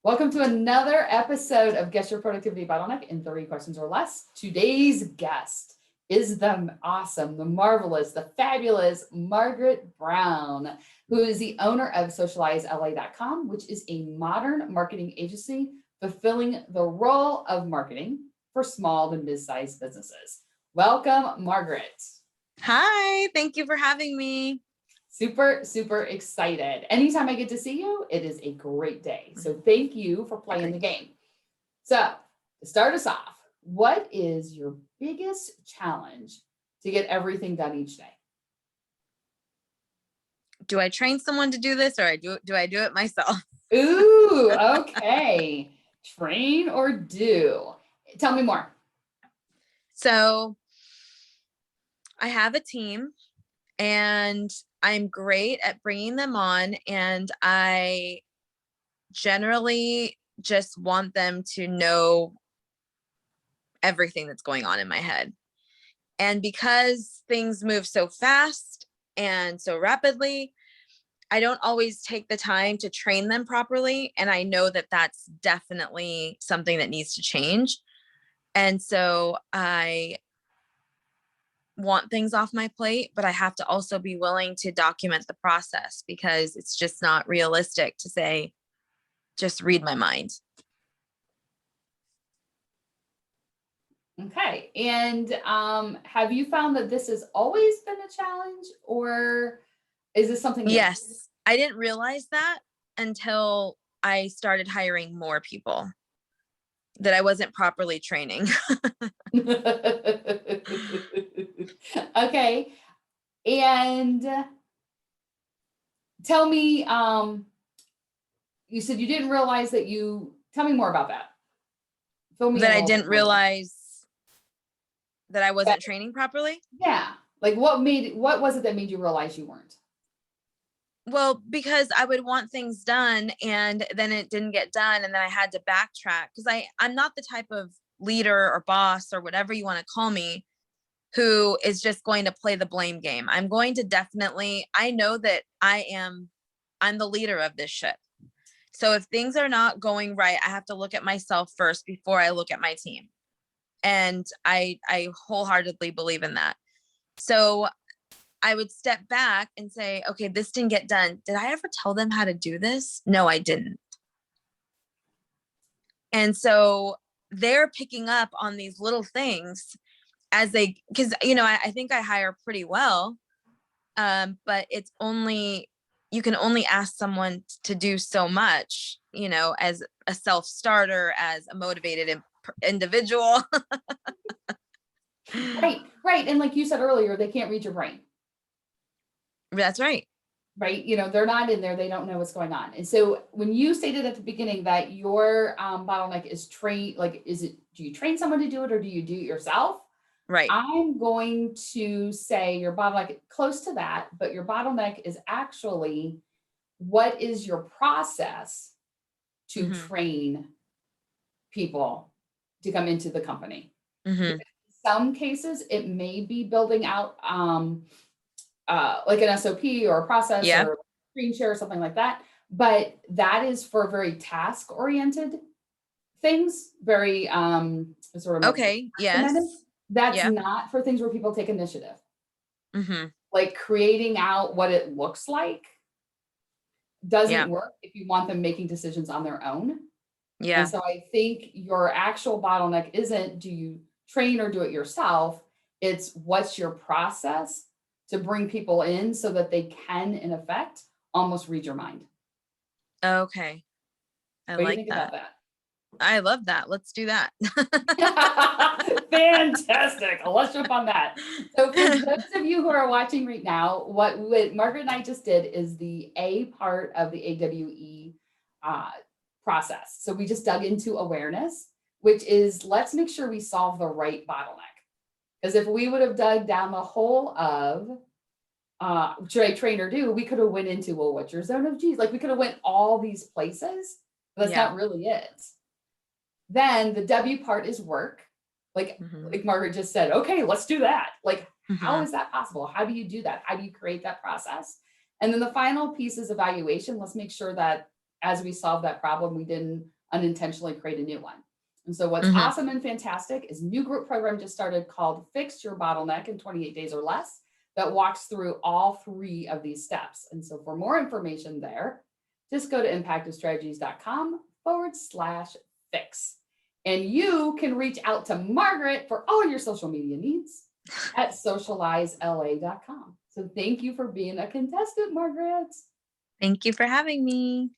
Welcome to another episode of Guess Your Productivity Bottleneck in 30 questions or less. Today's guest is the awesome, the marvelous, the fabulous Margaret Brown, who is the owner of SocializeLA.com, which is a modern marketing agency fulfilling the role of marketing for small to mid-sized businesses. Welcome, Margaret. Hi, thank you for having me. Super, super excited. Anytime I get to see you, it is a great day. So thank you for playing the game. So to start us off, what is your biggest challenge to get everything done each day? Do I train someone to do this or do I do it myself? Ooh, okay. Train or do? Tell me more. So I have a team and I'm great at bringing them on, and I generally just want them to know everything that's going on in my head. And because things move so fast and so rapidly, I don't always take the time to train them properly. And I know that that's definitely something that needs to change. And so I want things off my plate, but I have to also be willing to document the process, because it's just not realistic to say, just read my mind. Okay. And have you found that this has always been a challenge, or is this something? Yes. I didn't realize that until I started hiring more people that I wasn't properly training. Okay. And tell me, you said you didn't realize that tell me more about that. That I didn't realize that I wasn't training properly. Yeah. Like what was it that made you realize you weren't? Well, because I would want things done and then it didn't get done. And then I had to backtrack, because I'm not the type of leader or boss or whatever you want to call me who is just going to play the blame game. I'm going to I know that I'm the leader of this ship. So if things are not going right, I have to look at myself first before I look at my team. And I wholeheartedly believe in that. So I would step back and say, okay, this didn't get done. Did I ever tell them how to do this? No, I didn't. And so they're picking up on these little things because, I think I hire pretty well. But you can only ask someone to do so much, as a self-starter, as a motivated individual. Right. And like you said earlier, they can't read your brain. That's right. Right. They're not in there. They don't know what's going on. And so when you stated at the beginning that your bottleneck is train, do you train someone to do it or do you do it yourself? Right. I'm going to say your bottleneck close to that, but your bottleneck is actually what is your process to train people to come into the company. In some cases, it may be building out like an SOP or a process or screen share or something like that. But that is for very task-oriented things, very sort of okay. Yes. That's not for things where people take initiative. Like creating out what it looks like doesn't work if you want them making decisions on their own. Yeah. And so I think your actual bottleneck isn't do you train or do it yourself? It's what's your process to bring people in so that they can, in effect, almost read your mind. Okay. I like that. I love that. Let's do that. Fantastic. Let's jump on that. So for those of you who are watching right now, what Margaret and I just did is the A part of the AWE process. So we just dug into awareness, which is let's make sure we solve the right bottleneck. Because if we would have dug down the hole of should I train or do, we could have went into, well, what's your zone of G's? Like we could have went all these places, but that's not really it. Then the W part is work. Like Margaret just said, okay, let's do that. Like, how is that possible? How do you do that? How do you create that process? And then the final piece is evaluation. Let's make sure that as we solved that problem, we didn't unintentionally create a new one. And so what's Mhm. awesome and fantastic is a new group program just started called Fix Your Bottleneck in 28 days or less that walks through all 3 of these steps. And so for more information there, just go to impactofstrategies.com/fix. And you can reach out to Margaret for all your social media needs at socializela.com. So thank you for being a contestant, Margaret. Thank you for having me.